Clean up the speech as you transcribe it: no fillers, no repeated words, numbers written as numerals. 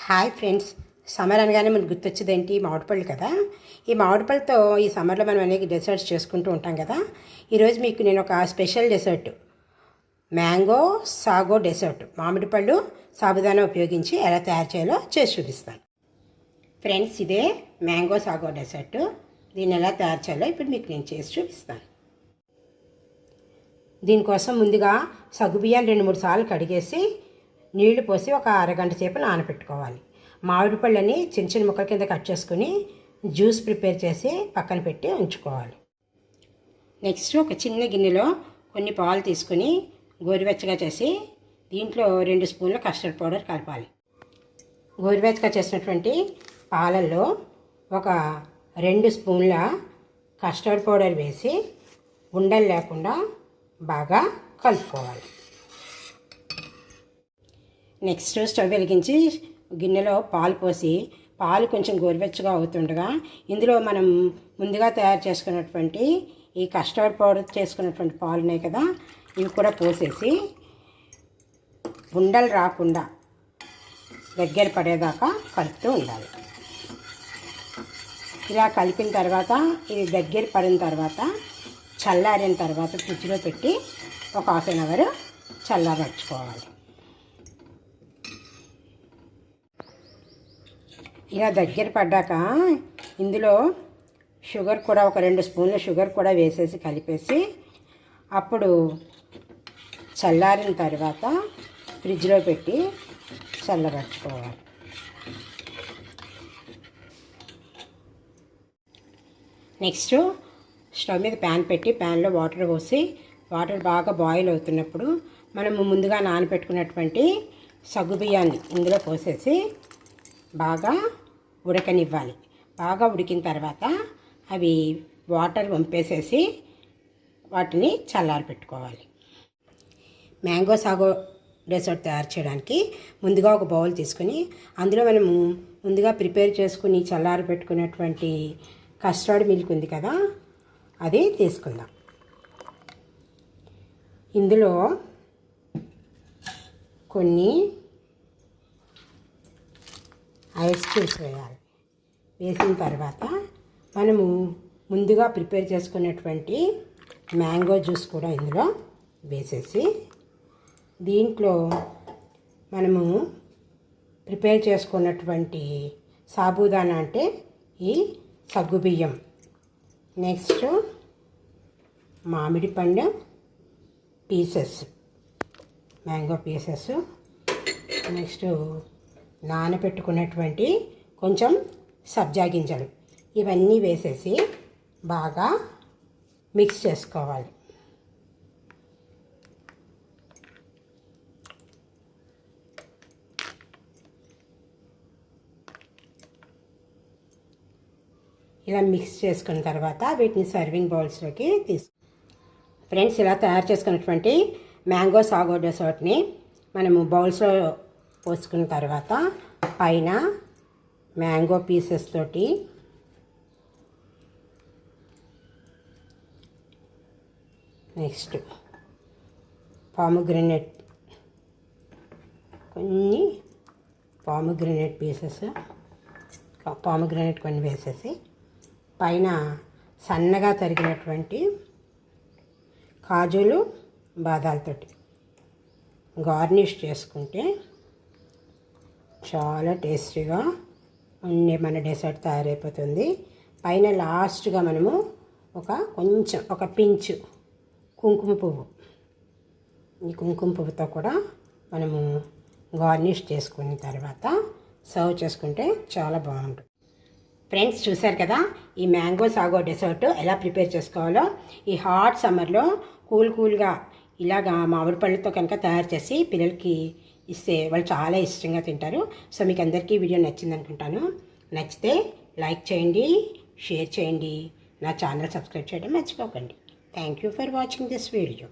Hi friends, summer అనగానే మనకు గుర్తొచ్చేదేంటి? మామిడిపళ్ళు కదా. ఈ మామిడిపళ్ళతో ఈ సమ్మర్లో మనం అనేక డెసర్ట్స్ చేసుకుంటూ ఉంటాం కదా. ఈరోజు మీకు నేను ఒక special dessert, mango sago dessert, మామిడిపళ్ళు సాబుదానా ఉపయోగించి ఎలా తయారు చేయాలో చేసి చూపిస్తాను. ఫ్రెండ్స్, ఇదే మ్యాంగో సాగో డెసర్ట్. దీన్ని ఎలా తయారు చేయాలో ఇప్పుడు మీకు నేను చేసి చూపిస్తాను. దీనికోసం ముందుగా సగ్గుబియ్యాన్ని 2-3 సార్లు కడిగేసి నీళ్లు పోసి ఒక అరగంట సేపు నానబెట్టుకోవాలి. మామిడి పళ్ళని చిన్న చిన్న ముక్కల కింద కట్ చేసుకుని జ్యూస్ ప్రిపేర్ చేసి పక్కన పెట్టి ఉంచుకోవాలి. నెక్స్ట్ ఒక చిన్న గిన్నెలో కొన్ని పాలు తీసుకుని గోరువెచ్చగా చేసి దీంట్లో 2 స్పూన్ల కస్టర్డ్ పౌడర్ కలపాలి. గోరువెచ్చగా చేసినటువంటి పాలల్లో ఒక 2 స్పూన్ల కస్టర్డ్ పౌడర్ వేసి ఉండలు లేకుండా బాగా కలుపుకోవాలి. నెక్స్ట్ స్టవ్ వెలిగించి గిన్నెలో పాలు పోసి పాలు కొంచెం గోరువెచ్చగా అవుతుండగా ఇందులో మనం ముందుగా తయారు చేసుకున్నటువంటి ఈ కస్టర్డ్ పౌడర్ చేసుకున్నటువంటి పాలు ఉన్నాయి కదా, ఇవి కూడా పోసేసి ఉండలు రాకుండా దగ్గర పడేదాకా కలుపుతూ ఉండాలి. ఇలా కలిపిన తర్వాత ఇది దగ్గర పడిన తర్వాత చల్లారిన తర్వాత ఫ్రిడ్జ్లో పెట్టి ఒక 1/2 అవర్ చల్లారబెట్టుకోవాలి. ఇలా దగ్గర పడ్డాక ఇందులో షుగర్ కూడా ఒక 2 స్పూన్ల షుగర్ కూడా వేసేసి కలిపేసి అప్పుడు చల్లారిన తర్వాత ఫ్రిడ్జ్లో పెట్టి చల్లబెట్టుకోవాలి. నెక్స్ట్ స్టవ్ మీద ప్యాన్ పెట్టి ప్యాన్లో వాటర్ పోసి వాటర్ బాగా బాయిల్ అవుతున్నప్పుడు మనము ముందుగా నానబెట్టుకున్నటువంటి సగ్గుబియ్యాన్ని ఇందులో పోసేసి బాగా ఉడకనివ్వాలి. బాగా ఉడికిన తర్వాత అవి వాటర్ వంపేసేసి వాటిని చల్లారి పెట్టుకోవాలి. మ్యాంగో సాగో డెసర్ట్ తయారు చేయడానికి ముందుగా ఒక బౌల్ తీసుకుని అందులో మనము ముందుగా ప్రిపేర్ చేసుకుని చల్లారి పెట్టుకున్నటువంటి కస్టర్డ్ మిల్క్ ఉంది కదా, అది తీసుకుందాం. ఇందులో కొన్ని ఐస్ క్యూబ్స్ వేయాలి. వేసిన తర్వాత మనము ముందుగా ప్రిపేర్ చేసుకున్నటువంటి మ్యాంగో జ్యూస్ కూడా ఇందులో వేసేసి దీంట్లో మనము ప్రిపేర్ చేసుకున్నటువంటి సాబుదానా అంటే ఈ సగ్గుబియ్యం, నెక్స్ట్ మామిడి పండు పీసెస్, మ్యాంగో పీసెస్, నెక్స్ట్ నానబెట్టుకున్నటువంటి కొంచెం సబ్జా గింజలు, ఇవన్నీ వేసేసి బాగా మిక్స్ చేసుకోవాలి. ఇలా మిక్స్ చేసుకున్న తర్వాత వీటిని సర్వింగ్ బౌల్స్లోకి ఫ్రెండ్స్, ఇలా తయారు చేసుకున్నటువంటి మ్యాంగో సాగో డెసర్ట్ని మనము బౌల్స్లో పోసుకున్న తర్వాత పైన మ్యాంగో పీసెస్ తోటి నెక్స్ట్ పామోగ్రనేట్, కొన్ని పామోగ్రనేట్ పీసెస్, పామోగ్రనేట్ కొన్ని వేసేసి పైన సన్నగా తరిగినటువంటి కాజులు బాదాలతోటి గార్నిష్ చేసుకుంటే చాలా టేస్టీగా ఉండే మన డెసర్ట్ తయారైపోతుంది. పైన లాస్ట్గా మనము ఒక పించు కుంకుమ పువ్వు, ఈ కుంకుమ పువ్వుతో కూడా మనము గార్నిష్ చేసుకున్న తర్వాత సర్వ్ చేసుకుంటే చాలా బాగుంటుంది. ఫ్రెండ్స్, చూశారు కదా ఈ మ్యాంగో సాగో డెసర్ట్ ఎలా ప్రిపేర్ చేసుకోవాలో. ఈ హాట్ సమ్మర్లో కూల్గా ఇలాగా మామిడి పళ్ళతో కనుక తయారు చేసి పిల్లలకి ఇస్తే వాళ్ళు చాలా ఇష్టంగా తింటారు. సో మీకు అందరికీ వీడియో నచ్చింది అనుకుంటాను. నచ్చితే లైక్ చేయండి, షేర్ చేయండి, నా ఛానల్ సబ్స్క్రైబ్ చేయడం మర్చిపోకండి. Thank you for watching this video.